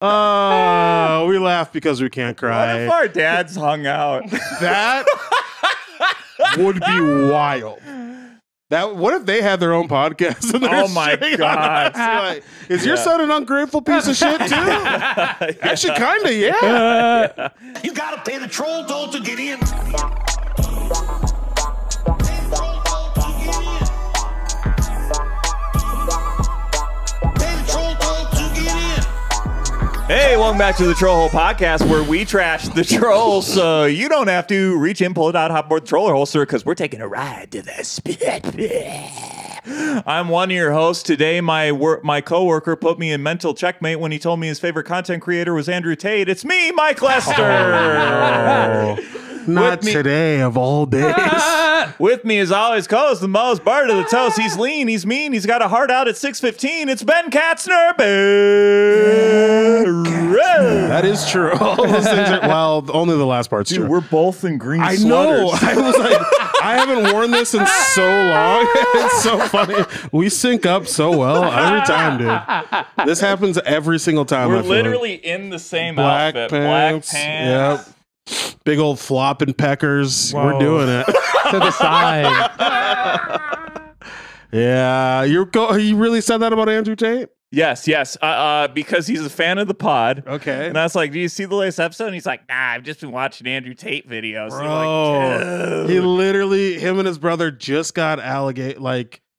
We laugh because we can't cry. What if our dads hung out? That would be wild. What if they had their own podcast? And oh my god! Like, is your son an ungrateful piece of shit too? Actually, kind of, yeah. You gotta pay the troll toll to get in. Hey, welcome back to the Trollhole Podcast, where we trash the trolls so you don't have to reach in, pull it out, hop aboard the troller holster, because we're taking a ride to the spit. I'm one of your hosts. Today, my coworker put me in mental checkmate when he told me his favorite content creator was Andrew Tate. It's me, Mike Lester. Not today of all days. With me, as always, co-host the most, Bart of the Toast. He's lean, he's mean, he's got a heart out at 6:15. It's Ben Katzner. That is true. All those things are, well, only the last part's true. Dude, we're both in green I sweaters. know. I was like, I haven't worn this in so long. It's so funny. We sync up so well every time, dude. This happens every single time. We're literally in the same black outfit. Pants, Black pants. Yep. Big old flopping peckers. Whoa. We're doing it. To the side. Yeah. You really said that about Andrew Tate? Yes. Because he's a fan of the pod. Okay. And I was like, do you see the latest episode? And he's like, nah, I've just been watching Andrew Tate videos. Bro, like, he literally, him and his brother just got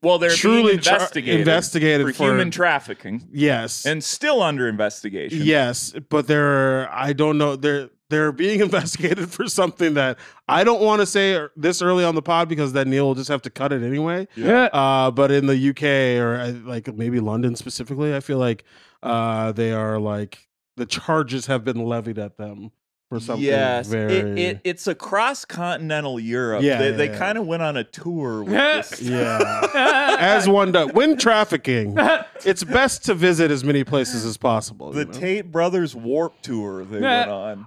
well, they're truly being investigated for human trafficking. Yes. And still under investigation. Yes, but I don't know, they're being investigated for something that I don't want to say this early on the pod because then Neil will just have to cut it anyway. Yeah. But in the UK or like maybe London specifically, I feel like they are like the charges have been levied at them for something. Yes, very... it's across continental Europe. Yeah, they kind of went on a tour with this. Yeah, as one does. When trafficking, it's best to visit as many places as possible. The Tate brothers Warp Tour they went on.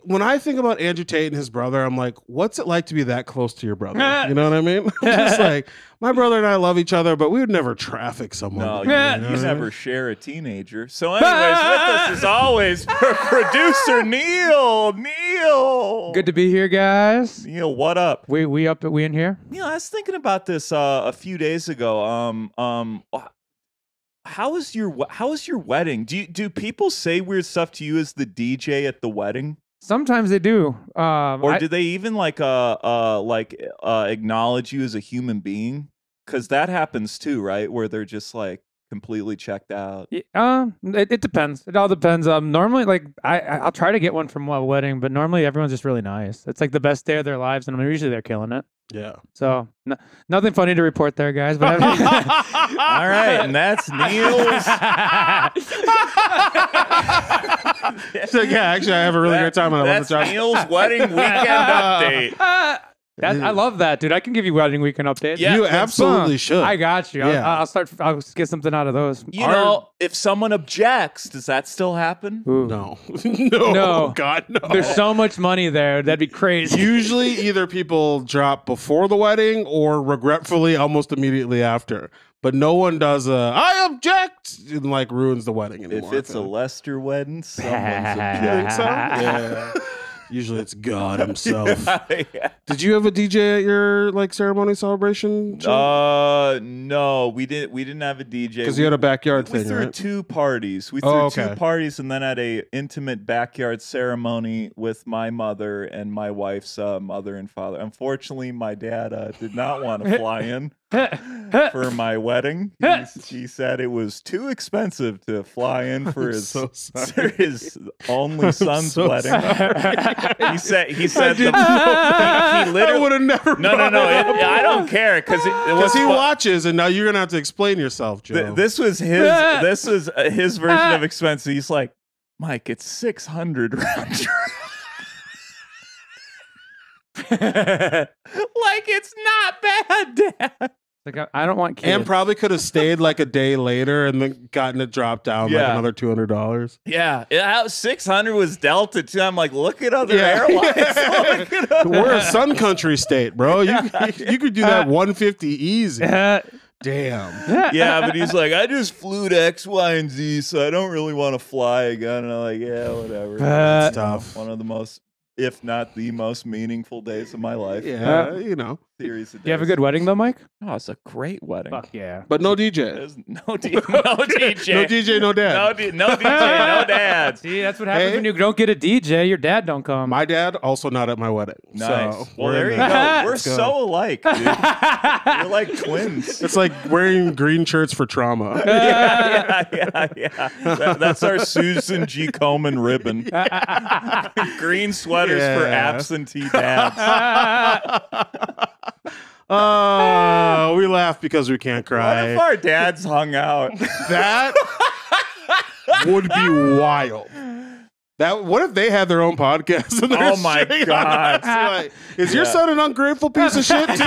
When I think about Andrew Tate and his brother, I'm like, what's it like to be that close to your brother? You know what I mean? Just like, my brother and I love each other, but we would never traffic someone. No, you you never share a teenager. So anyways, with us as always, producer Neil. Good to be here, guys. Neil, what up? We in here? Neil, I was thinking about this a few days ago. How was your wedding? Do people say weird stuff to you as the DJ at the wedding? Sometimes they do. Or do they even acknowledge you as a human being? Because that happens too, right? Where they're just like completely checked out. It depends. It all depends. Normally, like I'll try to get one from a wedding, but normally everyone's just really nice. It's like the best day of their lives, and usually they're killing it. Yeah. So nothing funny to report there, guys. But all right, and that's Neil's. So yeah, actually, I have a really great time on That's Neil's wedding weekend update. I love that, dude. I can give you wedding weekend updates. Yeah, you absolutely should. I got you. Yeah. I'll get something out of those. You know, if someone objects, does that still happen? Ooh. No. No. God, no. There's so much money there. That'd be crazy. Usually either people drop before the wedding or regretfully almost immediately after. But no one does I object and like ruins the wedding anymore. If it's a Lester wedding, someone's objecting. So? Yeah. Usually it's God himself. Yeah. Did you have a DJ at your like ceremony celebration? No, we didn't have a DJ because you had a backyard we thing. threw right? two parties. We threw two parties and then had a intimate backyard ceremony with my mother and my wife's mother and father. Unfortunately, my dad did not want to fly in for my wedding. He said it was too expensive to fly in for his only son's wedding. He said he literally I would have never. No. I don't care because he watches, and now you're gonna have to explain yourself, Joe. This was his version of expensive. He's like, Mike, it's $600 round trip. Like it's not bad, Dad. Like I don't want kids. And probably could have stayed like a day later and then gotten it dropped down like another $200. Yeah, 600 was Delta too. I'm like, look at other airlines. We're a sun country state, bro. You could do that 150 easy. Damn. Yeah, but he's like, I just flew to X, Y, and Z, so I don't really want to fly again. And I'm like, yeah, whatever. That's tough. One of the most, if not the most meaningful days of my life. Yeah, you know. Series of days. Do you have a good wedding though, Mike? Oh, it's a great wedding. Fuck yeah. But no DJ. There's no DJ. No DJ. No DJ, no dad. No DJ, no dad. See, that's what happens when you don't get a DJ. Your dad don't come. My dad also not at my wedding. Nice. So Well, there you go. We're so alike, dude. We're like twins. It's like wearing green shirts for trauma. Yeah. That's our Susan G. Komen ribbon. Green sweaters for absentee dads. We laugh because we can't cry. What if our dads hung out? That would be wild. What if they had their own podcast? And Oh my God. Like, is your son an ungrateful piece of shit too?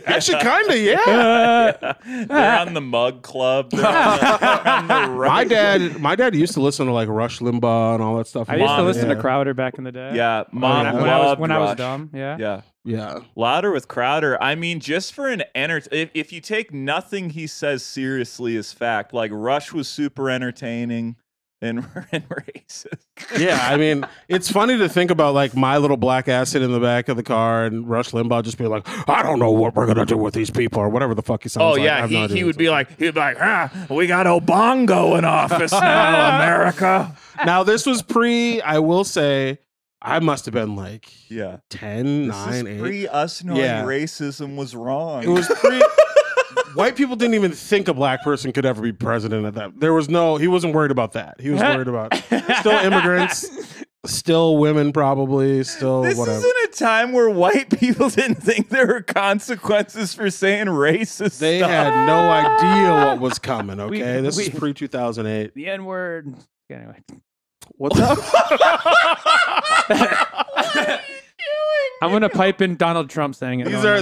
Actually, kind of, yeah. They're on the mug club. They're on the right. My dad used to listen to like Rush Limbaugh and all that stuff. I used to listen to Crowder back in the day. Yeah, Mom when I was Rush. dumb. Yeah. Yeah. Louder with Crowder. I mean, just for an if you take nothing he says seriously as fact, like Rush was super entertaining and racist. Yeah, I mean, it's funny to think about like my little black ass sitting in the back of the car and Rush Limbaugh just be like, I don't know what we're gonna do with these people or whatever the fuck he sounds like. Oh yeah, he would be like, we got Obongo in office now, America. Now this was I will say, I must have been like 10, This 9, is 8. pre us knowing racism was wrong. It was white people didn't even think a black person could ever be president at that. He wasn't worried about that. He was worried about still immigrants, still women probably, still This whatever. isn't a time where white people didn't think there were consequences for saying racist They stuff. had no idea what was coming, okay? This is pre-2008. The N-word. Anyway. What's up? I'm gonna pipe in Donald Trump saying it. These are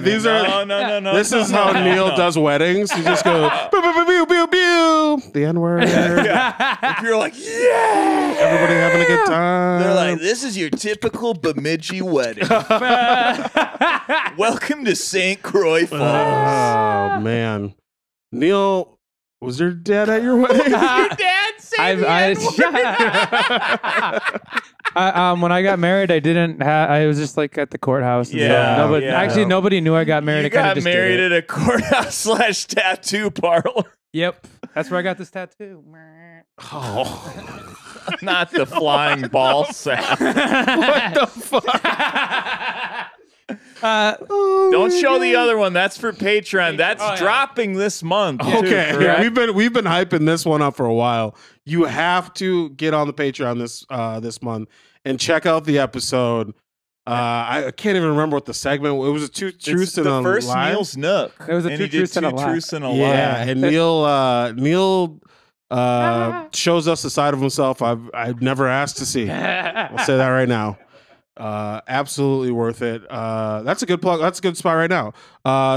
No. This is how Neil does weddings. You just go pew, pew, pew, pew, pew, pew. The N-word. If you're like, yeah, Everybody having a good time. they're like, this is your typical Bemidji wedding. Welcome to St. Croix Falls. Oh man. Neil, was your dad at your wedding? Your dad said when I got married, I didn't have. I was just like at the courthouse. And Yeah, Actually, nobody knew I got married. You I kinda got just did married it. at a courthouse / tattoo parlor. Yep, that's where I got this tattoo. Oh. Not the flying ball sack. What the fuck? Don't show the other one. That's for Patreon. That's dropping this month. too, Okay, correct? we've been hyping this one up for a while. You have to get on the Patreon this month and check out the episode. I can't even remember what the segment. It was a two truths and a first lie. Neil's Nook. It was a and two he did truths and a two lie. truths and a Yeah, lie. and Neil shows us a side of himself I've never asked to see. I'll say that right now. Absolutely worth it. That's a good plug. That's a good spot right now.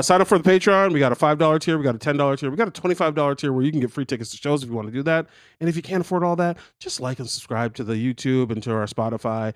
Sign up for the Patreon. We got a $5 tier. We got a $10 tier. We got a $25 tier where you can get free tickets to shows if you want to do that. And if you can't afford all that, just like and subscribe to the YouTube and to our Spotify.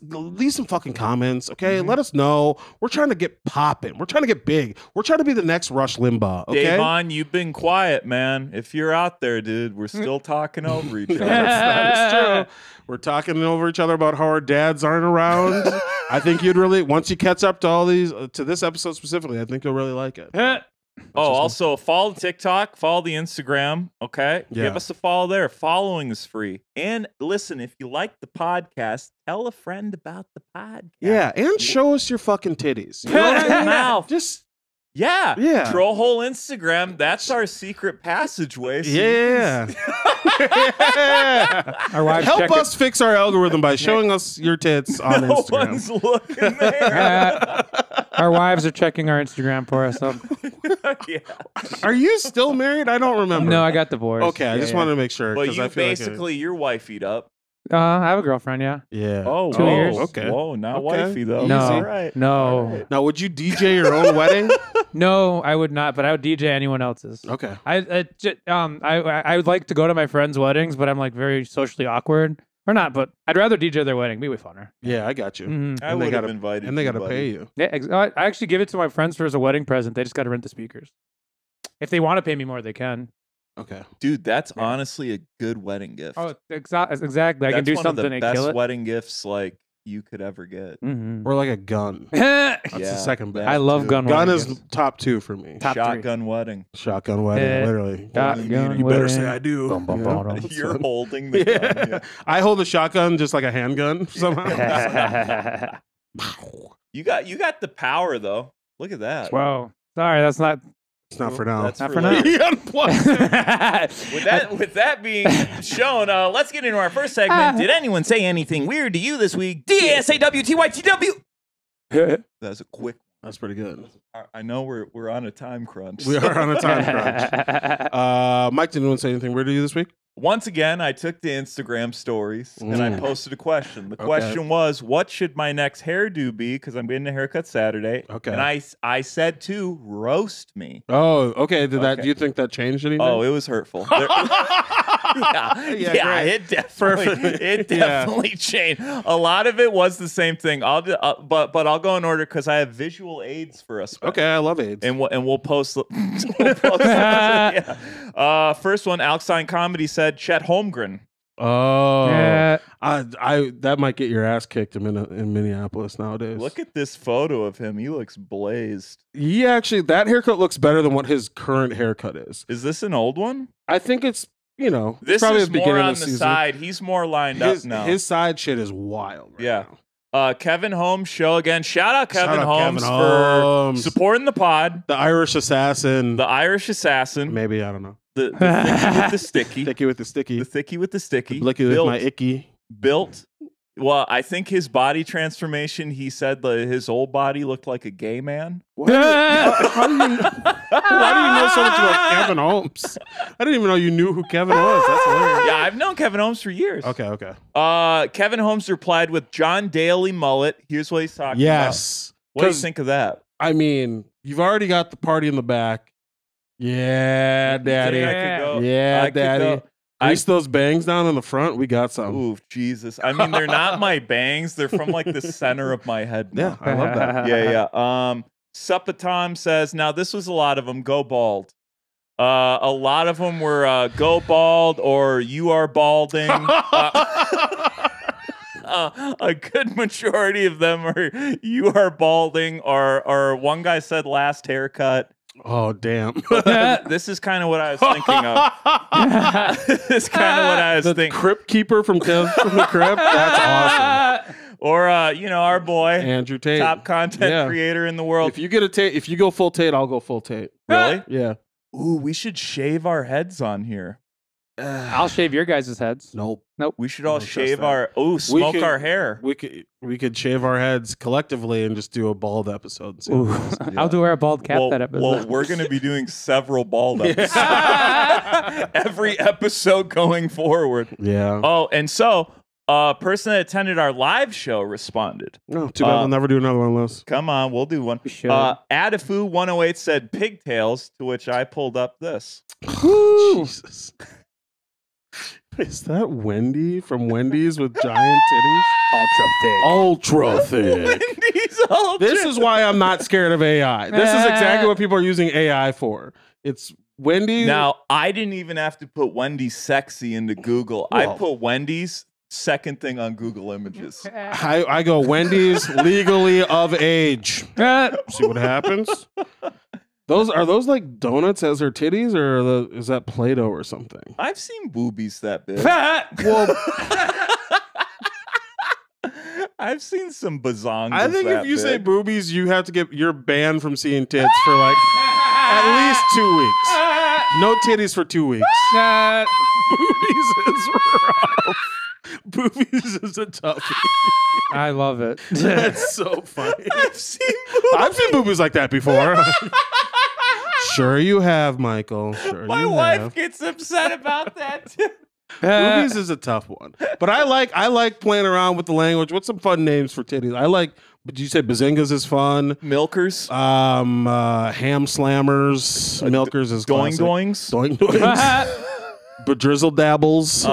Leave some fucking comments, okay? Let us know. We're trying to get popping. We're trying to get big. We're trying to be the next Rush Limbaugh, okay? Davon, you've been quiet, man. If you're out there, dude, we're still talking over each other. That is true. We're talking over each other about how our dads aren't around. I think you'd really, once you catch up to all these, to this episode specifically, I think you'll really like it. Also follow the TikTok, follow the Instagram, okay? Yeah. Give us a follow there. Following is free. And listen, if you like the podcast, tell a friend about the podcast. Yeah, and show us your fucking titties. You know what I mean? Mouth. Just Yeah. Yeah. Troll hole Instagram. That's our secret passageway. So yeah. Our wives Help check us fix our algorithm by showing us your tits on no Instagram. one's looking there. Our wives are checking our Instagram for us. So. Yeah. Are you still married? I don't remember. No, I got divorced. Okay, I just wanted to make sure. But 'cause you I feel basically, your wifey'd up. I have a girlfriend. Yeah. yeah. Oh, 2 years. Okay. Whoa, not Okay. wifey, though. No. All right. No. All right. Now, would you DJ your own wedding? No, I would not. But I would DJ anyone else's. Okay. I would like to go to my friends' weddings, but I'm like very socially awkward. Or not, but I'd rather DJ their wedding. Be way funner. Yeah, I got you. Mhm. I And they would have gotta- invited And they you, got to buddy. pay you. Yeah, I actually give it to my friends for as a wedding present. They just got to rent the speakers. If they want to pay me more, they can. Okay. Dude, that's honestly a good wedding gift. Oh, exactly. I can That's do one something of the and best kill it. wedding gifts like you could ever get. Or like a gun. I That's the second best. love gun. Gun wedding is gifts. top 2 for me. Top Shotgun wedding. Shotgun wedding, literally. Shotgun You better wedding. say I do. Bum, bum, bum, bum. You're holding the gun. Yeah. I hold a shotgun just like a handgun somehow. You got the power though. Look at that. Whoa. Sorry, that's not. It's not for now. That's Not for for now. later. He unplugged it. With that being shown, let's get into our first segment. Did anyone say anything weird to you this week? DASAWTYTW. That's a quick. That's pretty good. I know we're on a time crunch. We are on a time crunch. Mike, did anyone say anything weird to you this week? Once again, I took to Instagram stories and I posted a question. The question was, what should my next hairdo be? Because I'm getting a haircut Saturday. Okay. And I said to roast me. Oh, okay. Do you think that changed anything? Oh, it was hurtful. It definitely changed. A lot of it was the same thing. But I'll go in order because I have visual aids for us. Okay, I love AIDS. And we'll post. First one, Alex Stein Comedy said Chet Holmgren. Oh, Yeah. I that might get your ass kicked in Minneapolis nowadays. Look at this photo of him. He looks blazed. That haircut looks better than what his current haircut is. Is this an old one? I think it's This probably is the beginning more on of the season. side. He's more lined up now. His side shit is wild. Right Yeah. now. Kevin Holmes show again. Shout out Kevin Shout out Holmes Kevin for Holmes. supporting the pod. The Irish assassin. The Irish assassin. Maybe I don't know. The thicky with the sticky. Sticky with the sticky. The thicky with the sticky. Blicky with my icky. Built. Well, I think his body transformation, he said his old body looked like a gay man. What? Why do you know so much about Kevin Holmes? I didn't even know you knew who Kevin was. That's hilarious. Yeah, I've known Kevin Holmes for years. Okay. Kevin Holmes replied with John Daly mullet. Here's what he's talking about. Yes. What do you think of that? I mean, you've already got the party in the back. Yeah, daddy. You think I could go? Yeah, I could daddy. go. Grease those bangs down in the front. We got some. Ooh, Jesus. I mean, they're not my bangs. They're from like the center of my head. Yeah, I love that. Yeah. Suppatom says, now this was a lot of them. Go bald. A lot of them were go bald or you are balding. A good majority of them are you are balding or one guy said last haircut. Oh, damn. This is kind of what I was thinking of. This is kind of what I was thinking. Crypt keeper from the crypt. That's awesome. Or our boy Andrew Tate, top content creator in the world. If you get a Tate, if you go full Tate, I'll go full Tate. Really? Yeah. Ooh, we should shave our heads on here. I'll shave your guys' heads. Nope. We should all Don't shave trust our smoke our hair. We could shave our heads collectively and just do a bald episode. And see what happens. I'll do wear a bald cap that episode. Well, we're going to be doing several bald episodes. Every episode going forward. Yeah. Oh, and so a person that attended our live show responded. No, too bad we'll never do another one of those. Come on, we'll do one. We should. Adafu108 said pigtails, to which I pulled up this. Jesus. Is that Wendy from Wendy's with giant titties? Ultra thick. Wendy's ultra. This is why I'm not scared of AI. This is exactly what people are using AI for. It's Wendy's. Now, I didn't even have to put Wendy's sexy into Google. Whoa. I put Wendy's second thing on Google Images. I go Wendy's legally of age. See what happens. Are those like donuts as her titties, or is that Play-Doh or something? I've seen boobies that big. Well, I've seen some bazongas. I think that if you say big. boobies, you're banned from seeing tits for like at least 2 weeks. No titties for 2 weeks. Boobies is rough. Boobies is a toughie. I love it. That's so funny. I've seen boobies like that before. Sure you have, Michael. Sure My you wife have. gets upset about that too. Boobies is a tough one, but I like playing around with the language. What's some fun names for titties? Did you say bazingas is fun? Milkers, ham slammers, milkers is doing classic. doings, Doing doings. Bedrizzle dabbles,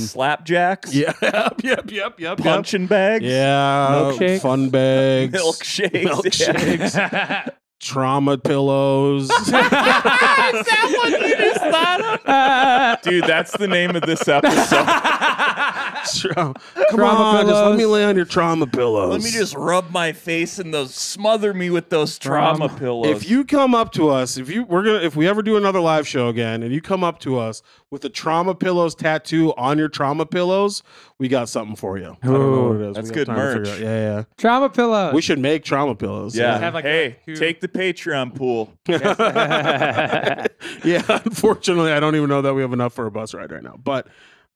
slapjacks, yep. punching bags, Yeah, Milkshakes? fun bags, milkshakes. milkshakes. trauma pillows. Is that what you just thought of? Dude, that's the name of this episode. Come Trauma on, just let pillows. me lay on your trauma pillows. Let me just rub my face in those, smother me with those trauma pillows. If you come up to us, if we ever do another live show again, and you come up to us with a trauma pillows tattoo on your trauma pillows, we got something for you. I don't know what it is. That's We got good time to merch. figure out. Yeah. Trauma pillows. We should make trauma pillows. yeah, have like hey, a- take the Patreon pool. Yeah, unfortunately, I don't even know that we have enough for a bus ride right now. But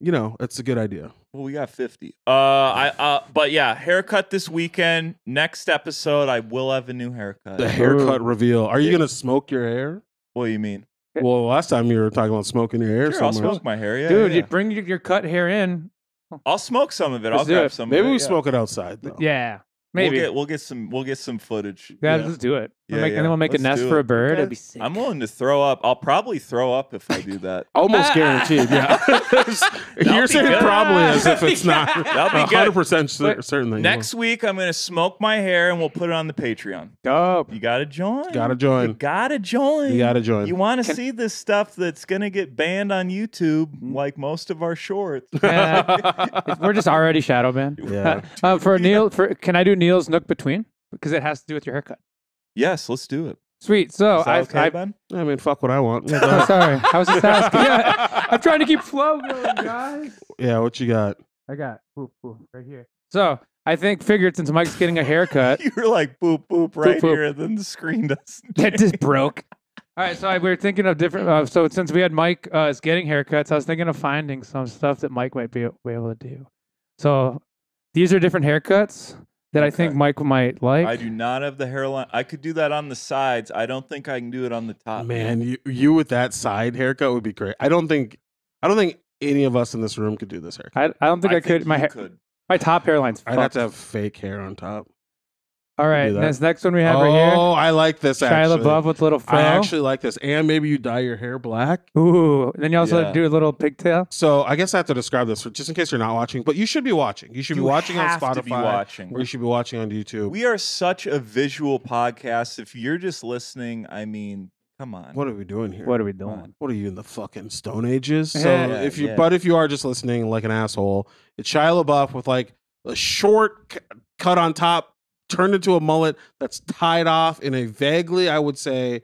it's a good idea. Well, we got 50. But yeah, haircut this weekend. Next episode, I will have a new haircut. The haircut reveal. Are you gonna smoke your hair? What do you mean? Well, last time you were talking about smoking your hair. Sure, I'll somewhere. smoke my hair. Yeah, Dude, yeah. you bring your cut hair in. I'll smoke some of it. Let's I'll do grab it. some. Maybe of it, we yeah. smoke it outside though. Yeah, maybe. We'll get some footage. yeah, let's do it. Yeah, And then we'll make let's a nest do for it. a bird. Okay. It'd be sick. I'm willing to throw up. I'll probably throw up if I do that. Almost guaranteed. Yeah. You're be saying good. probably as if it's not. That'll be good. 100% certain. That you Next week, I'm gonna smoke my hair and we'll put it on the Patreon. Dope. You gotta join. Gotta join. You gotta join. You gotta join. You want to see this stuff that's gonna get banned on YouTube, like most of our shorts. We're just already shadow banned. Yeah. For Neil, can I do Neil's Nook Between? Because it has to do with your haircut. Yes, let's do it. Sweet. So Is that okay, Ben? I mean, fuck what I want. Oh, sorry. I was just asking. I'm trying to keep flow going, guys. Yeah, what you got? I got right here. So I figured since Mike's getting a haircut, You were like boop boop right boop. here, and then the screen doesn't. that just broke. All right, so we were thinking of different. So since we had Mike is getting haircuts, I was thinking of finding some stuff that Mike might be able to do. So these are different haircuts that I think Mike might like. I do not have the hairline. I could do that on the sides. I don't think I can do it on the top. Man, you with that side haircut would be great. I don't think any of us in this room could do this haircut. I don't think I could. you My hair, could. my top hairline's I'd have fucked. to have fake hair on top. All right, do that. this next one we have right here. Oh, I like this Shia actually. LaBeouf with little fro. I actually like this. And maybe you dye your hair black. Ooh, and then you also Yeah. do a little pigtail. So I guess I have to describe this just in case you're not watching, but you should be watching. You should be watching on have Spotify. to be watching. Or you should be watching on YouTube. We are such a visual podcast. If you're just listening, I mean, come on. What are we doing here? What are we doing? What are you in the fucking Stone Ages? So Yeah, if you are just listening like an asshole, it's Shia LaBeouf with like a short cut on top, turned into a mullet that's tied off in a vaguely, I would say,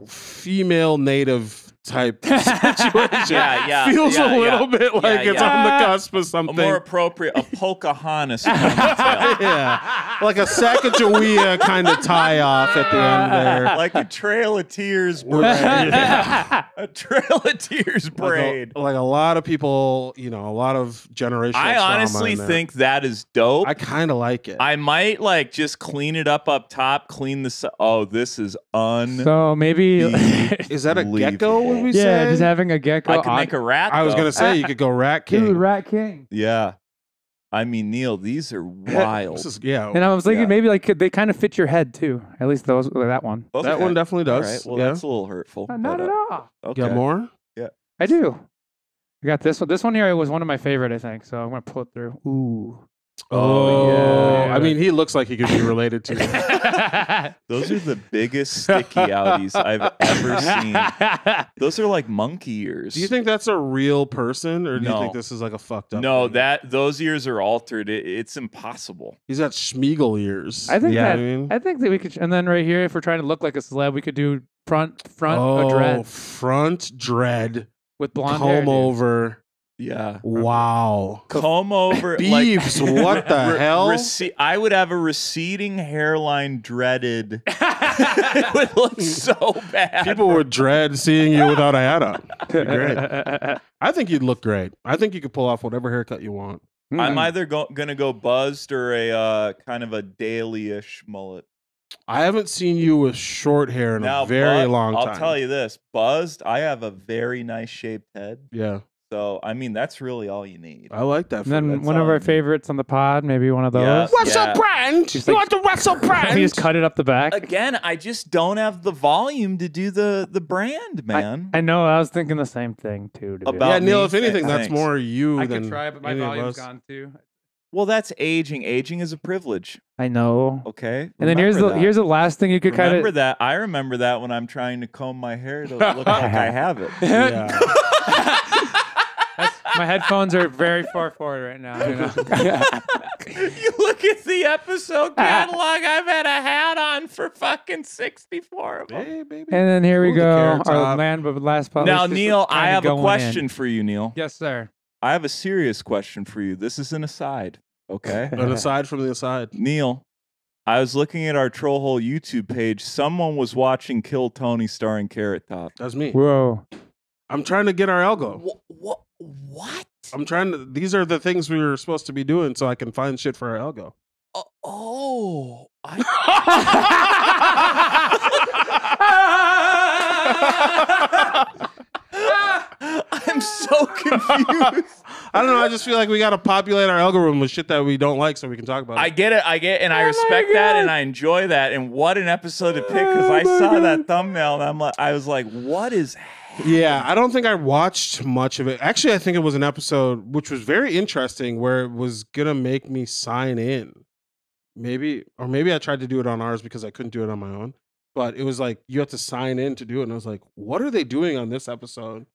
female native type situation. Feels a little bit like it's on the cusp of A something. more appropriate, a Pocahontas ponytail. Yeah, like a Sacagawea kind of tie off at the end there. Like a Trail of Tears braid. A Trail of Tears braid. Like a lot of people, a lot of generational I trauma honestly in there. think that is dope. I kind of like it. I might like just clean it up top, clean the. Oh, this is So maybe, Is that a gecko? Would we yeah, say? just having a gecko. I could make a rat. I was though. gonna say you could go Rat King. Dude, Rat King. Yeah. I mean, Neil, these are wild. This is, yeah, And I was thinking Yeah. maybe like they kind of fit your head too. At least that one. Okay. that one definitely All does. right. Well, yeah. that's a little hurtful. Not but, at all. Okay. Got more? I do. I got this one. This one here was one of my favorite, I think. So I'm gonna pull it through. Ooh. Oh, yeah. I mean, he looks like he could be related to. Those are the biggest sticky outies I've ever seen. Those are like monkey ears. Do you think that's a real person, or do you No. think this is like a fucked up? No, thing? those ears are altered. It's impossible. He's got Schmiegel ears. I think yeah, that I mean, I think that we could, and then right here, if we're trying to look like a celeb, we could do front oh, a dread front dread, with blonde hair. comb dude. over. Yeah. Wow. Comb over. Beeves, what the hell? I would have a receding hairline dreaded. It would look so bad. People would dread seeing you without a hat on. It'd be great. I think you'd look great. I think you could pull off whatever haircut you want. I'm either gonna go buzzed or a kind of a daily-ish mullet. I haven't seen you with short hair in a very long time. I'll tell you this, buzzed. I have a very nice shaped head, Yeah, so I mean that's really all you need. I like that. And then That's one of all I our need. favorites on the pod, maybe one of those. Yes. Russell Brand. Just You like- want the Russell Brand? You just cut it up the back. Again, I just don't have the volume to do the brand, man. I know. I was thinking the same thing too. To be About Yeah, honest. Neil. me, If anything, that's thanks. more you I than could try, but my any of volume's us. gone too. Well, that's aging. Aging is a privilege. I know. Okay. And then here's the last thing you could kind of remember that. I remember that when I'm trying to comb my hair to look like I have it. Yeah. My headphones are very far forward right now. You know? You look at the episode catalog. I've had a hat on for fucking 64 of them. Hey, baby. And then here we Pull the go. carrots Our off. land, but last part. Now, Neil, I have a question for you, Neil. Yes, sir. I have a serious question for you. This is an aside, okay? An aside from the aside. Neil, I was looking at our Troll Hole YouTube page. Someone was watching Kill Tony starring Carrot Top. That's me. Whoa. I'm trying to get our algo. What? I'm trying to. These are the things we were supposed to be doing, so I can find shit for our algo. I'm so confused. I don't know. I just feel like we got to populate our algorithm with shit that we don't like, so we can talk about it. I get it, and I respect that, and I enjoy that. And what an episode to pick, because I saw that thumbnail, and I was like, what is happening? Yeah, I don't think I watched much of it. Actually, I think it was an episode which was very interesting, where it was gonna make me sign in. Maybe I tried to do it on ours because I couldn't do it on my own. But it was like you have to sign in to do it, and I was like, "What are they doing on this episode?"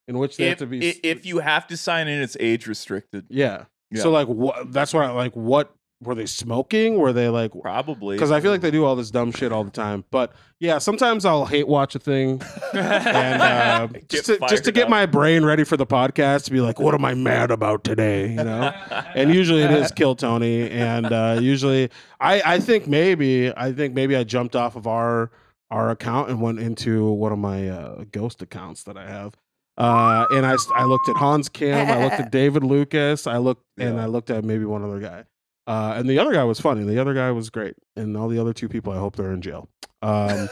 In which they have to be. If you have to sign in, it's age restricted. Yeah. So like, what? That's why. Like, what were they smoking? Were they like probably? Because I feel like they do all this dumb shit all the time. But yeah, sometimes I'll hate watch a thing, and just to get my brain ready for the podcast to be like, what am I mad about today? You know. And usually it is Kill Tony, and usually I think maybe I jumped off of our account and went into one of my ghost accounts that I have. And I looked at Hans Kim, I looked at David Lucas, I looked at maybe one other guy. And the other guy was funny. The other guy was great. And all the other two people, I hope they're in jail. But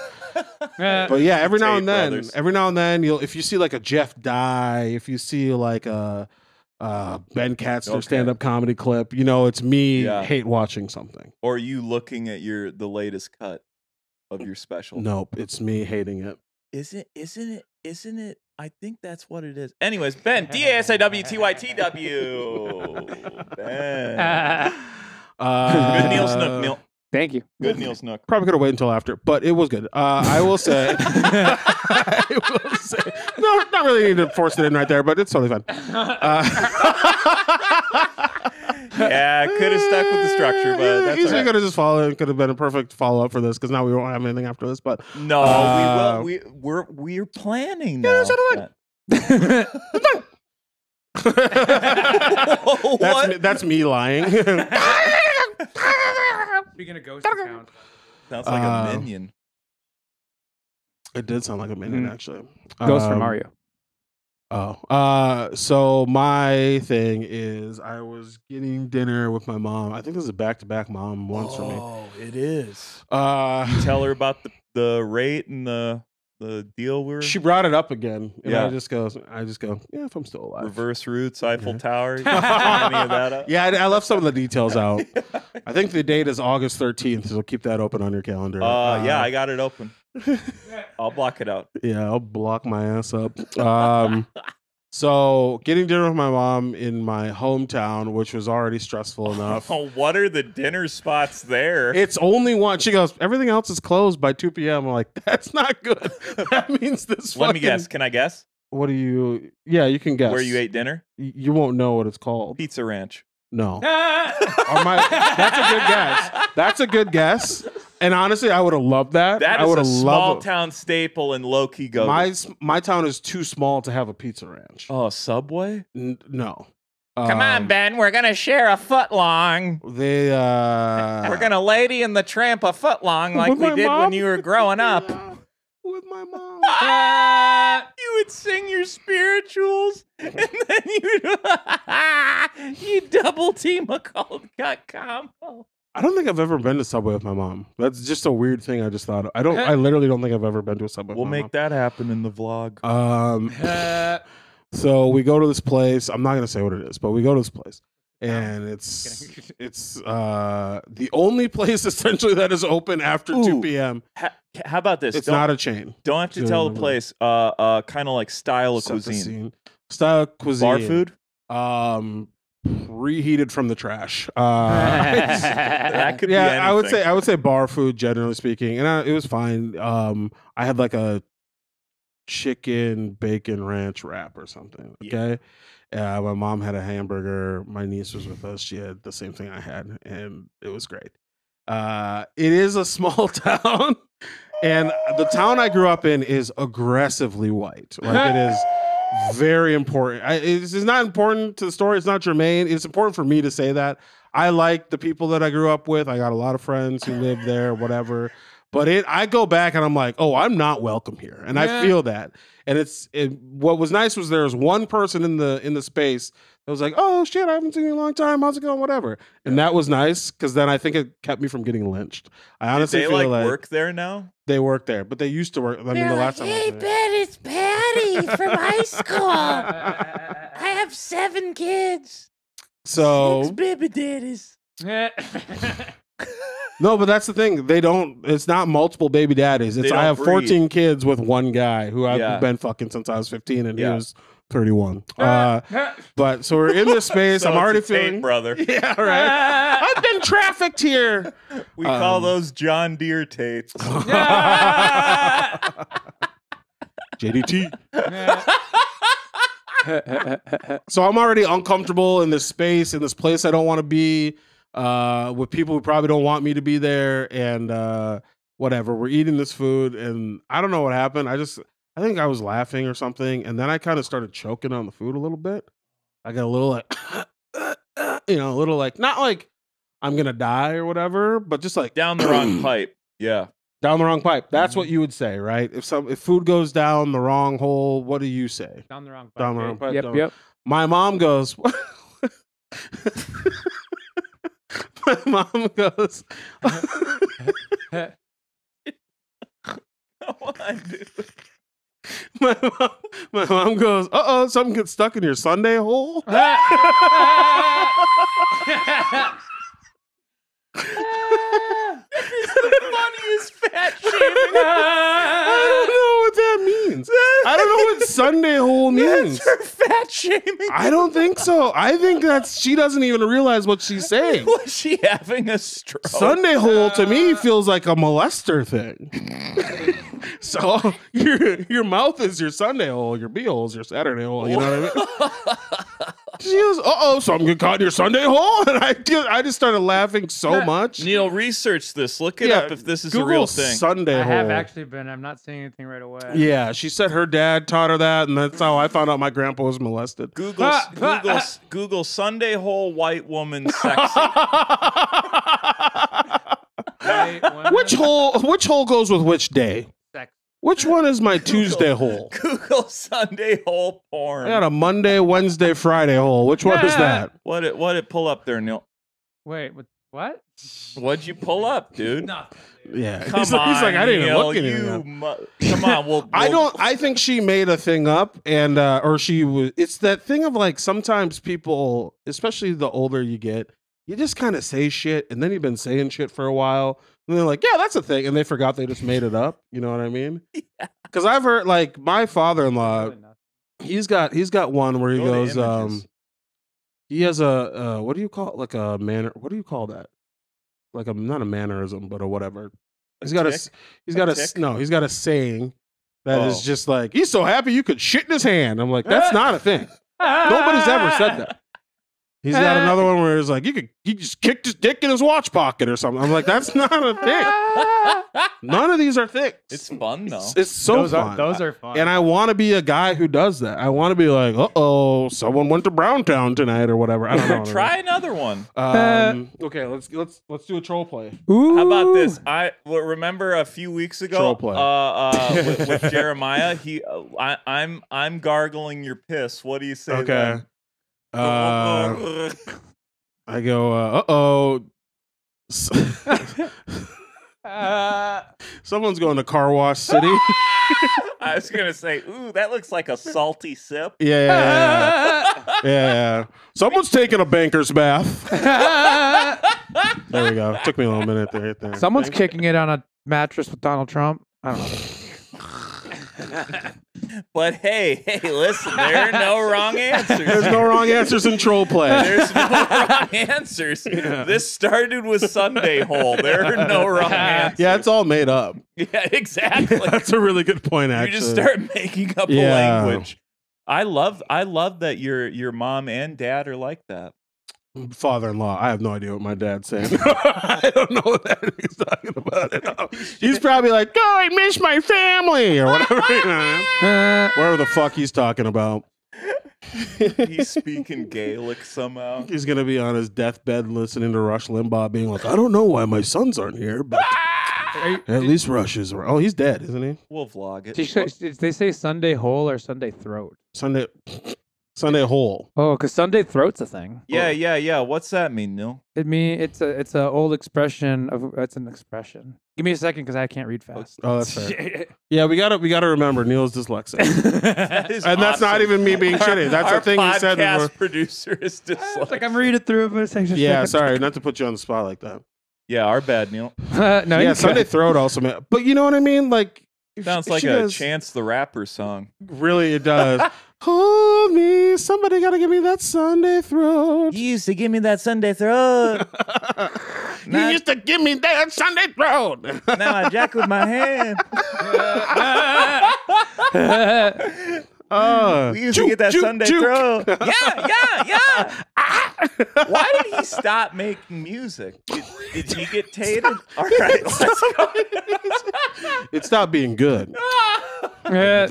yeah, every now and then, if you see like a Jeff Dye, if you see like a Ben Katzner stand-up comedy clip, you know it's me hate watching something. Or you looking at the latest cut of your special. Nope, it's me hating it. Isn't it? I think that's what it is. Anyways, Ben, DASIWTYTW. Ben. Good Neil Snook, Neil. Thank you. Good Neil Snook. Probably could have waited until after, but it was good. I will say, no, not really need to force it in right there, but it's totally fine. Yeah, could have stuck with the structure, but that's easily could have just followed. It could have been a perfect follow up for this because now we won't have anything after this. But no, we're planning now. That's me lying. Speaking of ghost account, sounds like a minion. It did sound like a minion, actually. Ghost from Mario. So my thing is I was getting dinner with my mom. I think this is a back-to-back mom once for me. Oh, it is. You tell her about the rate and the deal she brought it up again. And I just go, yeah, if I'm still alive. Reverse roots, Eiffel Tower. Any of that up? Yeah, I left some of the details out. I think the date is August 13th, so keep that open on your calendar. Yeah, I got it open. I'll block it out. Yeah, I'll block my ass up. So getting dinner with my mom in my hometown, which was already stressful enough. Oh, what are the dinner spots there? It's only one. She goes, everything else is closed by 2 p.m. I'm like, that's not good. That means this. Let me guess. Can I guess? What do you? Yeah, you can guess. Where you ate dinner? You won't know what it's called. Pizza Ranch. No. That's a good guess. That's a good guess. And honestly, I would have loved that. That is a small town staple and low key go. My town is too small to have a Pizza Ranch. Oh, Subway? No. Come on, Ben. We're gonna share a foot long. We're gonna Lady and the Tramp a foot long like we did when you were growing up. With my mom. You would sing your spirituals, and then you double team a cold cut combo. I don't think I've ever been to Subway with my mom. That's just a weird thing I just thought of. I literally don't think I've ever been to a Subway with my mom. We'll make that happen in the vlog. So we go to this place. I'm not going to say what it is, but we go to this place. And it's the only place essentially that is open after 2 p.m. How about this? It's not a chain. Don't have to tell the place. Kind of like style of cuisine. Style of cuisine. Bar food? reheated from the trash. That could be anything. I would say bar food, generally speaking, and it was fine. I had like a chicken bacon ranch wrap or something. Okay. My mom had a hamburger. My niece was with us. She had the same thing I had, and it was great. It is a small town, and the town I grew up in is aggressively white. Like, it is very important. It's not important to the story. It's not germane. It's important for me to say that. I like the people that I grew up with. I got a lot of friends who live there, whatever. But I go back and I'm like, oh, I'm not welcome here, and I feel that. And what was nice was there was one person in the space that was like, oh shit, I haven't seen you in a long time. How's it going? Whatever. And that was nice because then I think it kept me from getting lynched. I honestly feel like work there now. They work there, but they used to work. I mean, the last time. Hey, Ben, it's Patty from high school. I have 7 kids. So 6 baby daddies. No, but that's the thing. It's not multiple baby daddies. I have 14 kids with one guy who I've been fucking since I was 15 and he was 31. But so we're in this space. So I'm already it's a tape, feeling, brother. Yeah, right. I've been trafficked here. We call those John Deere tapes. JDT. So I'm already uncomfortable in this space, in this place I don't want to be. With people who probably don't want me to be there, and whatever. We're eating this food, and I don't know what happened. I think I was laughing or something, and then I kind of started choking on the food a little bit. I got a little like, a little like, not like I'm gonna die or whatever, but just like down the wrong pipe. Yeah, down the wrong pipe. That's what you would say, right? If food goes down the wrong hole, what do you say? Down the wrong pipe. Down the wrong pipe. Yep. My mom goes. My mom goes. Come on, dude. My mom goes. Uh-oh, something gets stuck in your Sunday hole. This is the funniest fat shaming. I don't know what that means. I don't know what Sunday hole means. That's her fat shaming. I don't think so. I think she doesn't even realize what she's saying. Was she having a stroke? Sunday hole to me feels like a molester thing. So your mouth is your Sunday hole, your B hole is your Saturday hole. You know what I mean? She goes, uh-oh, something got caught in your Sunday hole? And I just started laughing so much. Neil, research this. Look it up if this is Google a real thing. Sunday hole. I have actually been. I'm not seeing anything right away. Yeah, she said her dad taught her that, and that's how I found out my grandpa was molested. Google Sunday hole white woman sexy. Which hole goes with which day? Which one is my Tuesday hole? Google Sunday hole porn. I got a Monday, Wednesday, Friday hole. Which one is that? What it pull up there, Neil? Wait, what? What'd you pull up, dude? Nothing. Yeah, Come on, he's like, I didn't even Neil, look at it. Come on, we'll I think she made a thing up, and or she was. It's that thing of like sometimes people, especially the older you get, you just kind of say shit, and then you've been saying shit for a while, and they're like, yeah, that's a thing, and they forgot they just made it up. You know what I mean? Because I've heard like my father-in-law, he's got one where he goes, he has a what do you call it? Like a manner? What do you call that? Like not a mannerism, but a whatever. He's got a saying that is just like, he's so happy you could shit in his hand. I'm like, that's not a thing. Nobody's ever said that. He's got another one where it's like, he just kicked his dick in his watch pocket or something. I'm like, that's not a thing. None of these are things. It's fun though. It's so fun. Those are fun. And I want to be a guy who does that. I want to be like, uh-oh, someone went to Browntown tonight or whatever. I don't know. Try another one. Okay, let's do a troll play. Ooh. How about this? I remember a few weeks ago troll play. With Jeremiah, I'm gargling your piss. What do you say? Okay. Then? I go, uh-oh. Someone's going to Car Wash City. I was going to say, ooh, that looks like a salty sip. Yeah. Someone's taking a banker's bath. There we go. Took me a little minute there. Someone's kicking it on a mattress with Donald Trump. I don't know. But hey, listen, there are no wrong answers. There's no wrong answers in troll play. There's no wrong answers. Yeah. This started with Sunday Hole. There are no wrong answers. Yeah, it's all made up. Yeah, exactly. Yeah, that's a really good point, actually. You just start making up a language. I love that your mom and dad are like that. Father-in-law. I have no idea what my dad's saying. I don't know what that he's talking about at all. He's probably like, "Oh, I miss my family," or whatever. Whatever the fuck he's talking about. He's speaking Gaelic somehow. He's gonna be on his deathbed listening to Rush Limbaugh, being like, "I don't know why my sons aren't here, but at least Rush is around." Oh, he's dead, isn't he? We'll vlog it. Did they say Sunday hole or Sunday throat? Sunday hole. Oh, because Sunday throat's a thing. Yeah. What's that mean, Neil? It's an old expression of it's an expression. Give me a second because I can't read fast. Oh, that's fair. Yeah, we gotta remember Neil's dyslexic. That is and that's awesome. not even me being shitty. That's the thing he said. Our podcast producer is dyslexic. It's like I'm reading through it, but it's actually yeah, sorry, not to put you on the spot like that. Yeah, our bad, Neil. No, yeah, Sunday throat also, man. But you know what I mean? Like, sounds like a Chance the Rapper song. Really, it does. Hold me, somebody gotta give me that Sunday throat. You used to give me that Sunday throat. You used to give me that Sunday throat. Now I jack with my hand. We used to get that Sunday throat. Yeah. Why did he stop making music? Did he get tated? All right, let's go. It stopped being good. Then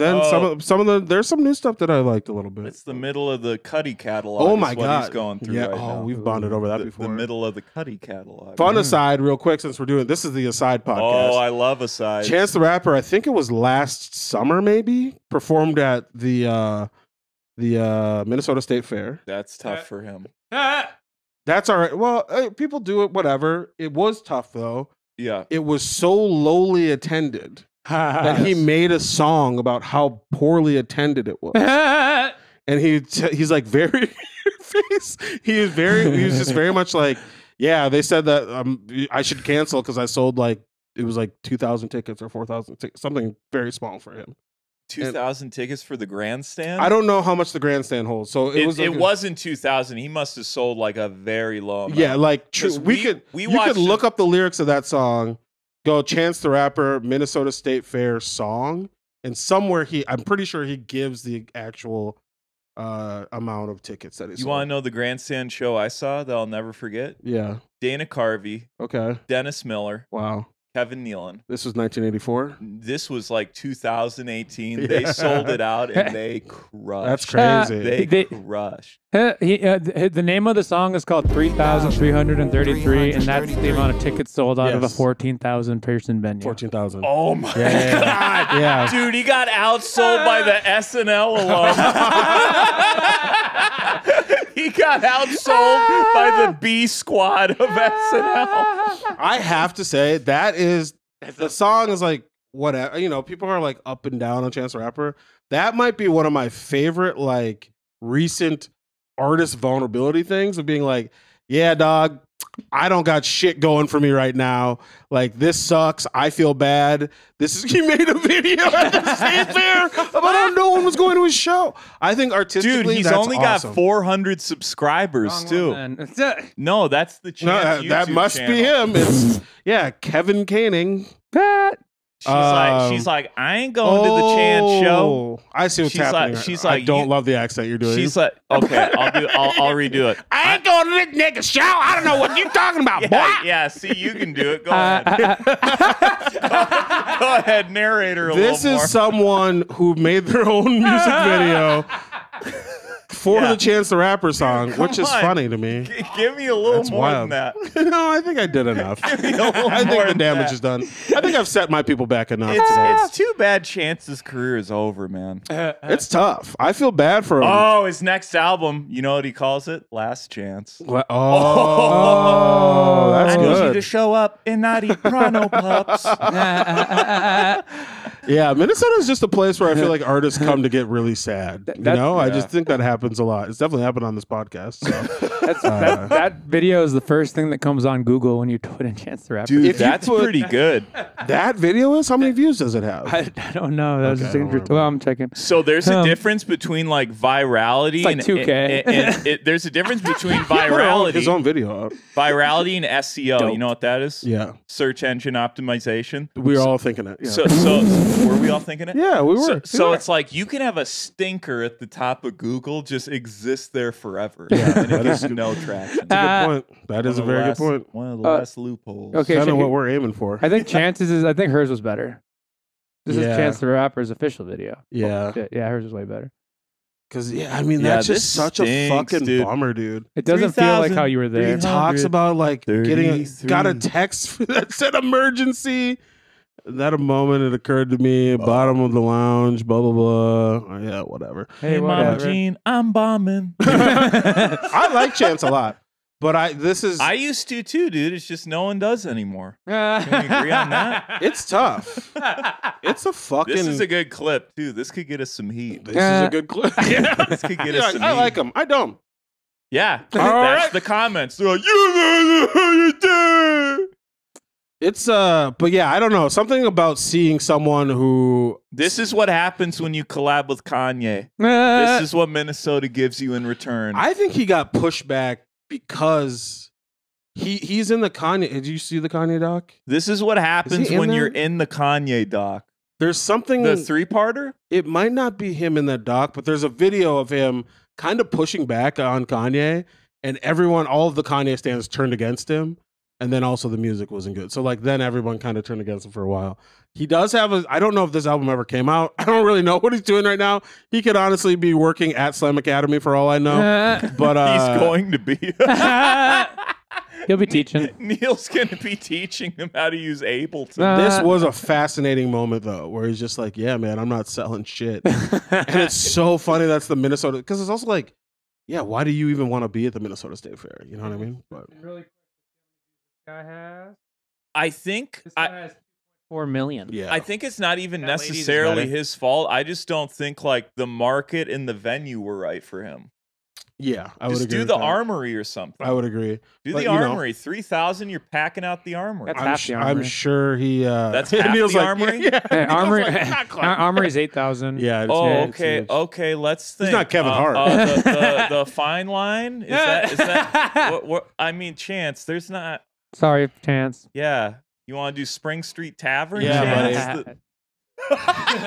some of the there's some new stuff that I liked a little bit. It's the middle of the Cuddy catalog. Oh my god, he's going through right now. We've bonded over that before. The middle of the Cuddy catalog. Fun aside, real quick, since we're doing this is the Aside podcast. Oh, I love Aside. Chance the Rapper, I think it was last summer, maybe performed at the Minnesota State Fair. That's tough for him. That's all right. Well, people do it, whatever. It was tough though. Yeah, it was so lowly attended. And he made a song about how poorly attended it was. And he's like very face. He was just very much like, yeah, they said that I should cancel because I sold it was 2,000 tickets or 4,000 tickets, something very small for him. 2,000 tickets for the grandstand? I don't know how much the grandstand holds. So it wasn't 2,000. He must have sold a very low amount. Yeah, you could look up the lyrics of that song. Go Chance the Rapper, Minnesota State Fair song, and somewhere I'm pretty sure he gives the actual amount of tickets that he sold. You want to know the grandstand show I saw that I'll never forget? Yeah. Dana Carvey. Okay. Dennis Miller. Wow. Kevin Nealon. This was 1984? This was 2018. Yeah. They sold it out and they crushed. That's crazy. They crushed. The name of the song is called 3,333, and that's the amount of tickets sold out of a 14,000 person venue. 14,000. Oh my God. Yeah. Dude, he got outsold by the SNL alum. He got outsold by the B squad of SNL. I have to say, the song is whatever. People are up and down on Chance the Rapper. That might be one of my favorite recent artist vulnerability things of being yeah, dog, I don't got shit going for me right now. This sucks. I feel bad. He made a video at the state fair about how no one was going to his show. I think artistically, dude, he's that's only awesome. got 400 subscribers too. No, that's the Chance that must channel. be him. It's Kevin Caning. She's like, I ain't going to the Chance show. I see what's happening. I don't love the accent you're doing. She's like, okay, I'll redo it. I ain't going to this nigga show. I don't know what you're talking about, boy. Yeah, see, you can do it. Go ahead. Go ahead, narrator a little more. This is someone who made their own music video for the Chance the Rapper song, which is funny to me. Give me a little more than that. No, I think I did enough. Give me a little I think more the than damage that. is done. I think I've set my people back enough today. It's too bad Chance's career is over, man. It's tough. I feel bad for him. Oh, his next album, you know what he calls it? Last Chance. Oh, that's I good. need you to show up and not eat Prono Pups. Yeah, Minnesota is just a place where I feel like artists come to get really sad. I just think that happens a lot. It's definitely happened on this podcast. So. That video is the first thing that comes on Google when you put in Chance the Rapper. Dude, that's pretty good. That video is? How many views does it have? I don't know. That was just interesting. Well, I'm checking. So there's a difference between like virality it's like and 2K. and there's a difference between virality, his own video up. Virality and SEO. Dope. You know what that is? Yeah, search engine optimization. We were all thinking it. Yeah. So were we all thinking it? Yeah, we were. So it's like you can have a stinker at the top of Google just exist there forever. Yeah, and it gets no traction. That's a good point. That is a very good point. One of the last loopholes. Okay, Kind of what we're aiming for. I think I think hers was better. This is Chance the Rapper's official video. Yeah. Yeah, hers is way better. Because, that's just such a fucking bummer, dude. It doesn't feel like how you were there. He talks about, like, got a text that said emergency. That a moment it occurred to me, bottom of the lounge, blah, blah, blah. Yeah, whatever. Hey, Mama Jean, I'm bombing. I like Chance a lot. But I used to too, dude. It's just no one does anymore. Can we agree on that? It's tough. It's a fucking. This is a good clip too. This could get us some heat. This is a good clip. Yeah. This could get us some I heat. like him. I don't. Yeah. That's the comments. They're like, you did. It's but yeah, I don't know. Something about seeing someone who. This is what happens when you collab with Kanye. This is what Minnesota gives you in return. I think he got pushed back because he's in the Kanye. Did you see the Kanye doc? This is what happens when you're in the Kanye doc. There's something. The 3-parter? It might not be him in that doc, but there's a video of him kind of pushing back on Kanye, and all of the Kanye stands turned against him. And then also the music wasn't good. So like then everyone kind of turned against him for a while. He does have I don't know if this album ever came out. I don't really know what he's doing right now. He could honestly be working at Slam Academy for all I know. But he's going to be. He'll be teaching. Neil's going to be teaching him how to use Ableton. This was a fascinating moment though, where he's just like, yeah, man, I'm not selling shit. And it's so funny that's the Minnesota, because it's also like, yeah, why do you even want to be at the Minnesota State Fair? You know what I mean? But really guy has? I think this guy has 4 million. Yeah, I think it's not even necessarily his fault. I just don't think like the market and the venue were right for him. Yeah, I would just agree. do the Armory or something. I would agree. Do the Armory. 3,000. You're packing out the Armory. That's half the Armory. I'm sure he. That's half the Armory. Yeah. Hey, Armory's 8,000. Yeah. Oh, okay. Okay. Let's think. He's not Kevin Hart. The fine line is that? What, I mean, Chance. There's not. Sorry, Chance. Yeah. You want to do Spring Street Tavern? Yeah,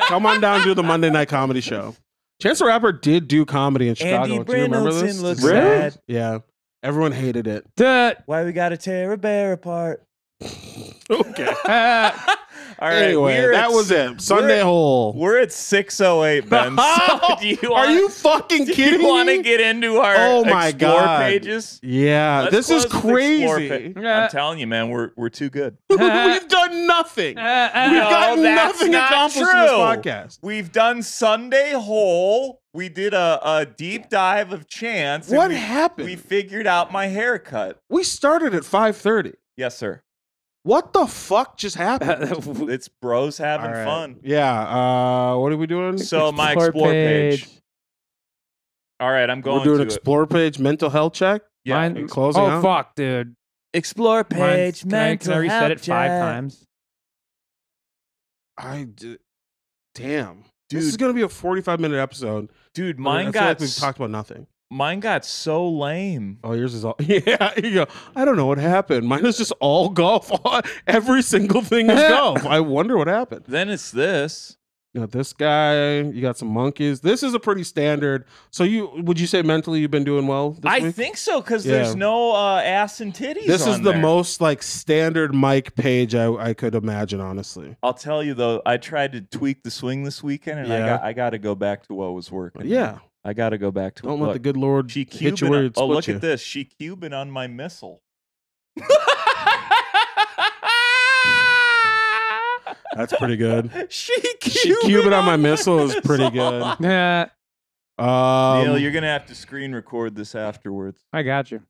come on down, do the Monday Night Comedy Show. Chance the Rapper did do comedy in Chicago. Andy Do you remember this? looks sad. Yeah. Everyone hated it. Why we gotta tear a bear apart? Okay. All right. Anyway, that was it. Sunday Hole. We're at 6:08, Ben. So Are you fucking kidding me? You want to get into our Explore pages? Yeah. Let's this is close with Explore crazy. I'm telling you, man, we're too good. We've done nothing. We've got nothing accomplished in this podcast. We've done Sunday Hole. We did a deep dive of Chance. What happened? We figured out my haircut. We started at 5:30. Yes, sir. What the fuck just happened? It's bros having All right. fun. Yeah. What are we doing? So my Explore page. All right, I'm going. We're doing to Explore page, mental health check. Yeah. Closing out. Fuck, dude. Explore page, Can I mental reset health it 5 check. times? Damn. Dude. This is going to be a 45-minute episode. Dude, I mine feel got like we've talked about nothing. Mine got so lame. Oh, yours is all. Yeah, you go. I don't know what happened. Mine is just all golf. Every single thing is golf. I wonder what happened. Then it's this. You got this guy. You got some monkeys. This is a pretty standard. So would you say mentally you've been doing well this week? I think so, because there's no ass and titties. This is on the there. most like standard mic page I could imagine, honestly. I'll tell you though, I tried to tweak the swing this weekend, and I got to go back to what was working. Yeah. I got to go back to Don't it. let the good Lord She hit you where it's Oh, look at this. She Cuban on my missile. That's pretty good. She Cuban on my missile is pretty good. Yeah, Neil, you're going to have to screen record this afterwards. I got you.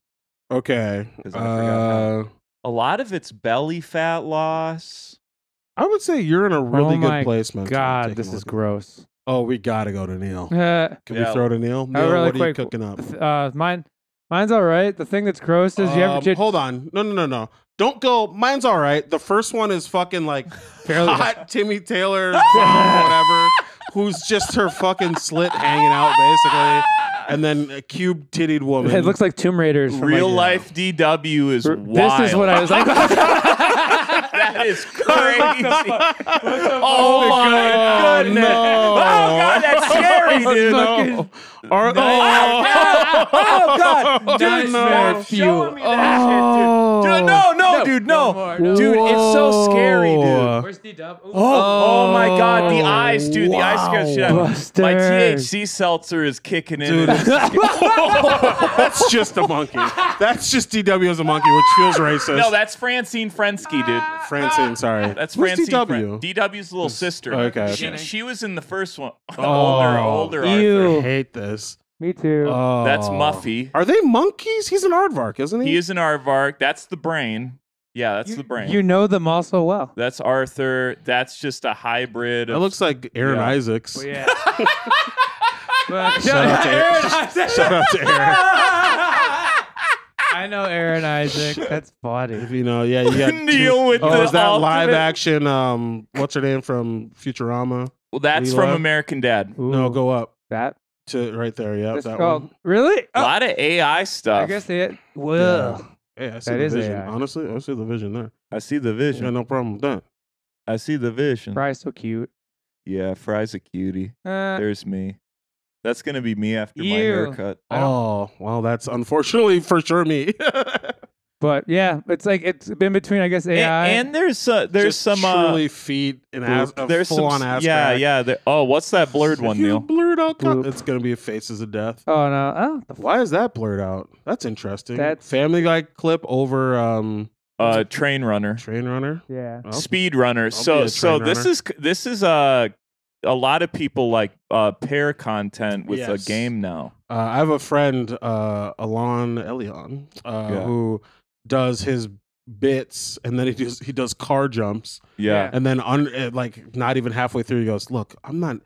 Okay. 'Cause I forgot a lot of it's belly fat loss. I would say you're in a really good place, man. God, this is gross. Oh, we gotta go to Neil. Can we throw to Neil? Neil, really what are you cooking up? Mine's all right. The thing that's gross is you ever... Hold on. No. Don't go. Mine's all right. The first one is fucking like hot Timmy Taylor, whatever, who's just her fucking slit hanging out, basically. And then a cube-tittied woman. It looks like Tomb Raiders. Real life DW is wild. This is what I was like. That is crazy. Oh my goodness. No. Oh God, that's scary, dude. No. Oh God, dude, stop showing me that shit, dude. No, dude, no. Dude, it's so scary, dude. Where's D-Dub? Oh my God, the eyes, dude. The eyes scare the shit out of me. Buster. My THC seltzer is kicking in. Dude, that's just a monkey. That's just DW as a monkey, which feels racist. No, that's Francine Frensky, dude. Francine, sorry. That's Who's Francine. DW? DW's little sister. Okay. She was in the first one. Ew. Older Arthur. I hate this. Me too. That's Muffy. Are they monkeys? He's an aardvark, isn't he? He is an aardvark. That's the brain. Yeah, that's the brain. You know them all so well. That's Arthur. That's just a hybrid. That looks like Aaron Isaacs. Well, yeah. But, Shout out to Aaron. I know Aaron Isaac. That's funny. You know, yeah, you got Neil with the is that ultimate- live action? What's her name from Futurama? Well, that's from American Dad. Ooh, No, go up that. to right there. Yeah, That's that called one. A really. lot of AI stuff. I guess it. Well, Yeah, I see that the is vision. AI. Honestly, I see the vision there. I see the Yeah, vision. no problem with that. I see the vision. Fry's so cute. Yeah, Fry's a cutie. Uh, There's me. That's gonna be me after my Ew. haircut. Oh, well, that's unfortunately for sure me. but yeah, it's like it's been between, I guess, AI. And there's Just some truly feet and there's full some on ass. yeah crack. yeah. Oh, what's that blurred one, You Neil? blurred out. Bloop. It's gonna be Faces of Death. oh no! Oh, Why is that blurred out? That's interesting. That's- Family Guy clip over Train Runner, Train Runner. yeah. Well, Speed Runner. I'll So be a train this is a lot of people like pair content with a Yes. game now. I have a friend, Alon Elion, who does his bits, and then he does car jumps, Yeah. and then like not even halfway through, he goes, "Look, I'm not."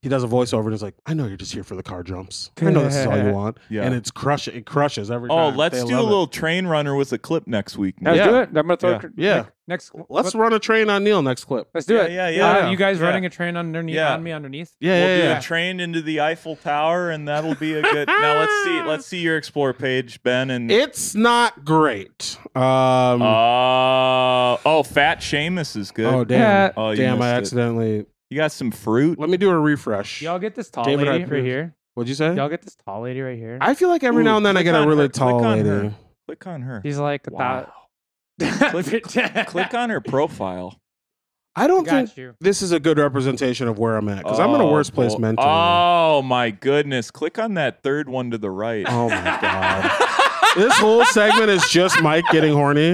He does a voiceover and he's like, "I know you're just here for the car jumps. I know this is all you want." Yeah. And it crushes every Oh, time. let's They do a love it. little Train Runner with a clip next week. Neil. Let's Yeah. do it. I'm gonna throw Yeah. next. Let's run a train on Neil next clip. Let's do Yeah, it. yeah. You guys Yeah. running a train underneath Yeah. on me underneath? Yeah, We'll yeah, do yeah. a train into the Eiffel Tower, and that'll be a good. Now let's see your explore page, Ben. And It's not great. Fat Seamus is good. Oh damn! Yeah. Oh, you Damn! I missed it. accidentally. You got some fruit. Let me do a refresh. Y'all get this tall David, lady I- right here. What'd you say? Y'all get this tall lady right here. I feel like every Ooh, now and then I click get a on really her, tall click on lady. her. Click on her. She's like Wow. click Click on her profile. I don't Got think you. this is a good representation of where I'm at because I'm in a worse place boy. mentally. Oh my goodness! Click on that third one to the right. Oh my god! This whole segment is just Mike getting horny.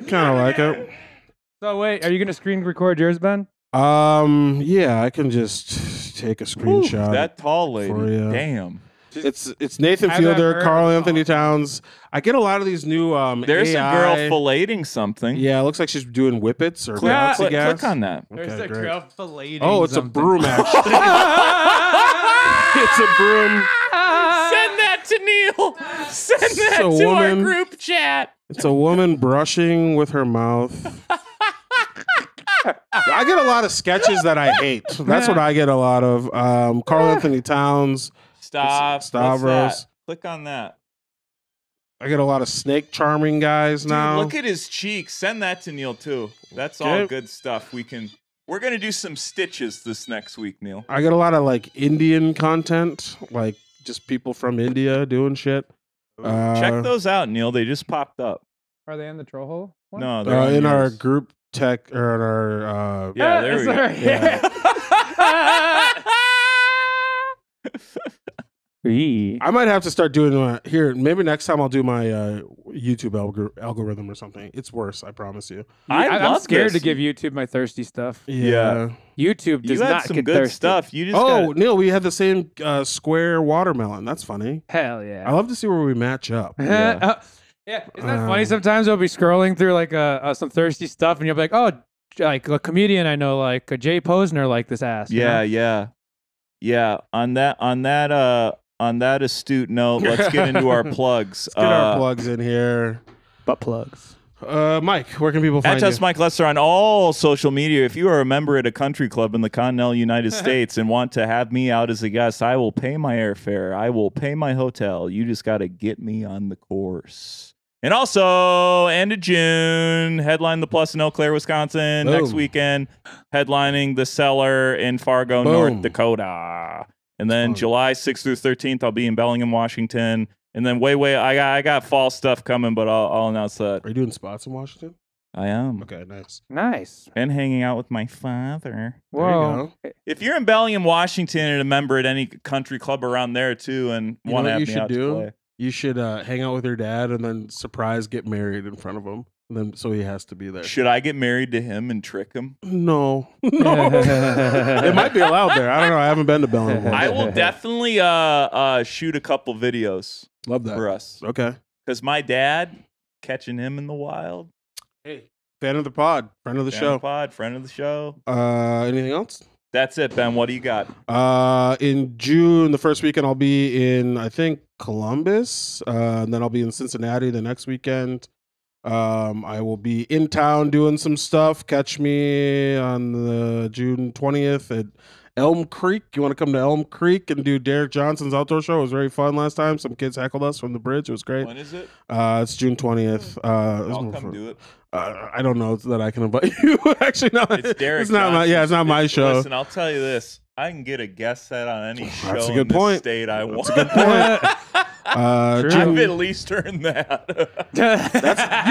Kind of like it. So wait, are you gonna screen record yours, Ben? Yeah, I can just take a screenshot. That tall lady. for ya. Damn. It's Nathan Haven't Fielder, heard Carl of- Anthony Towns. I get a lot of these new There's AI. a girl filleting something. Yeah, it looks like she's doing whippets or Click, galaxy click, gas. click on that. Okay, great. filleting. Oh, it's a broom actually. It's a broom. Send that to Neil. Send that a to our woman. group chat. It's a woman brushing with her mouth. I get a lot of sketches that I hate. That's what I get a lot of. Carl Anthony Towns. Stop. Stavros. What's that? Click on that. I get a lot of snake charming guys Dude, now. look at his cheeks. Send that to Neil too. That's all Okay. good stuff. We're gonna do some stitches this next week, Neil. I get a lot of like Indian content, like just people from India doing shit. Check those out, Neil. They just popped up. Are they in the troll hole? One? No, they're on in our yours. group tech or in our Yeah, there we go. sorry. Eee. I might have to start doing here. Maybe next time I'll do my YouTube algorithm or something. It's worse, I promise you. I'm love scared to this. give YouTube my thirsty stuff. Yeah. YouTube does You had not some get good thirsty. stuff. You just Oh, gotta- Neil, we had the same square watermelon. That's funny. Hell I yeah. love to see where we match up. Yeah. Yeah, isn't that funny? Sometimes I'll be scrolling through like some thirsty stuff, and you'll be like, "Oh, like a comedian I know, like a Jay Posner, like this ass." Yeah, you know? yeah. On that astute note, let's get into our plugs. Let's get our plugs in here. Butt plugs. Mike, where can people find you? Mike Lester on all social media. If you are a member at a country club in the continental United States and want to have me out as a guest, I will pay my airfare. I will pay my hotel. You just got to get me on the course. And also, end of June, headline the Plus in Eau Claire, Wisconsin. Boom. Next weekend, headlining the Cellar in Fargo, Boom. North Dakota. And then July 6th through 13th, I'll be in Bellingham, Washington. And then I got fall stuff coming, but I'll announce that. Are you doing spots in Washington? I am. Okay, nice. Nice. And hanging out with my father. Whoa. There you If you're in Bellingham, Washington, and a member at any country club around there too, and You want know to what have you me out should to do? play, You should hang out with your dad and then surprise get married in front of him. And then so he has to be there. should I get married to him and trick him? No. No. It might be allowed there. I don't know. I haven't been to Bellingham. I will definitely shoot a couple videos Love that. for us Okay. because my dad catching him in the wild. Hey, fan of the pod, friend of the show. Friend of the show. Anything else? That's it, Ben. What do you got? In June, the first weekend, I'll be in, I think, Columbus. And then I'll be in Cincinnati the next weekend. I will be in town doing some stuff. Catch me on the June 20th at Elm Creek. You want to come to Elm Creek and do Derek Johnson's outdoor show? It was very fun last time. Some kids heckled us from the bridge. It was great. When is it? It's June 20th. I'll come do it. I don't know that I can invite you. Actually, no. It's Derek. It's not my. Yeah, it's not my show. Listen, I'll tell you this: I can get a guest set on any show That's a good in this point. state I want. That's a good point. I've June, at least earned that. you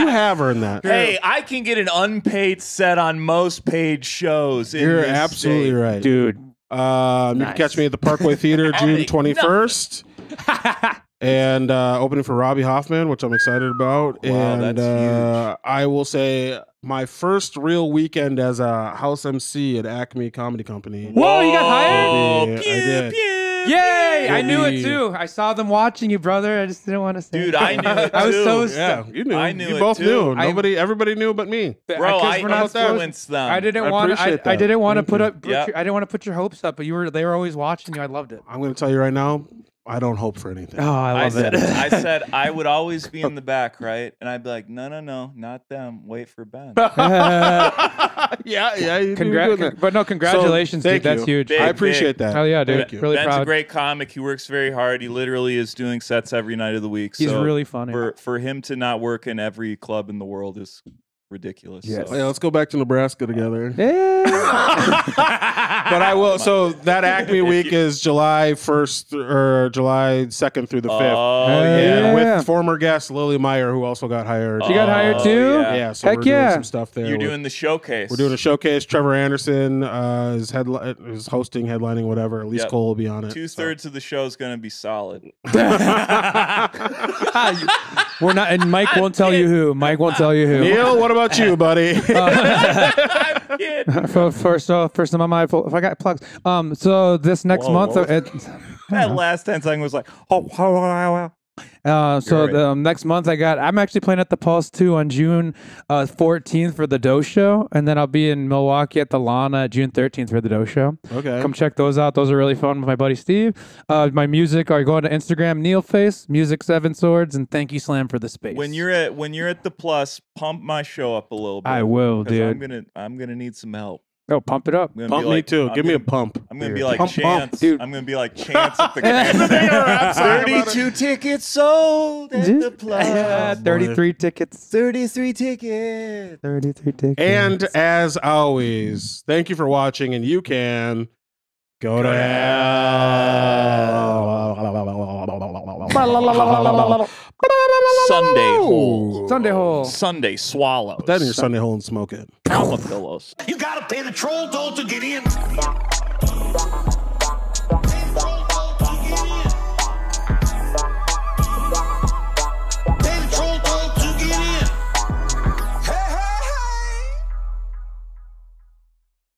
have earned that. Hey, I can get an unpaid set on most paid shows. You're in this absolutely state. right, Dude. You can catch me at the Parkway Theater June 21st. And opening for Robbie Hoffman, which I'm excited about. Wow, and that's huge. I will say my first real weekend as a house MC at Acme Comedy Company. Whoa, you got hired? Oh, I Pew, did. pew, Yay! I knew it Maybe. too. I saw them watching you, brother. I just didn't want to say Dude, I knew it I was too. so Yeah, you knew. I knew you it both too. knew. Everybody knew but me. Bro, I we're not influenced them. I didn't I want appreciate I that. didn't want to Thank put you. up. Yep. I didn't want to put your hopes up, but they were always watching you. I loved it. I'm going to tell you right now, I don't hope for anything. Oh, I love it. I said I would always be in the back, right? And I'd be like, no, not them. Wait for Ben. yeah. You doing that. But no, congratulations, So, dude. thank That's you. huge. Big, I appreciate that. Hell yeah, dude. Thank you. Really Ben's proud. a great comic. He works very hard. He literally is doing sets every night of the week. He's so really funny. For him to not work in every club in the world is ridiculous. Yes. So. Yeah, let's go back to Nebraska together. Yeah. But I will. So that Acme week is July 1st or July 2nd through the 5th. Oh, Yeah. With former guest Lily Meyer, who also got hired. She got hired too? Yeah. Yeah, so Heck we're doing yeah. some stuff there. You're doing the showcase. We're doing a showcase. Trevor Anderson is hosting, headlining, whatever. At least Yep. Cole will be on it. 2/3 of the show is going to be solid. We're not, and Mike won't tell you who. Mike won't tell you who. Neil, what about you, buddy? I'm kidding. First on my mind, if I got plugs. So this next Whoa, month, whoa. That last 10 seconds was like, so Great. the next month I'm actually playing at the Pulse 2 on June 14th for the Doe Show, and then I'll be in Milwaukee at the Lana June 13th for the Doe Show. Okay. Come check those out. Those are really fun with my buddy Steve. My music, or go to Instagram, Neil Face, Music 7 Swords, and thank you Slam for the space. when you're at the Plus, pump my show up a little bit. I will, 'cause dude. I'm gonna need some help. Oh, pump it up. I'm gonna Pump be me like- too. I'm Give me a gonna- pump. I'm gonna be like Pump, Chance. dude. I'm gonna be like Chance at the concert. 32 tickets sold at the Plus. 33 tickets. 33 tickets. 33 tickets. And as always, thank you for watching, and you can go to hell. Sunday hole. Sunday hole. Sunday swallows. Put that in your Sunday hole and smoke it. Alma pillows. You gotta pay the troll toll to get in.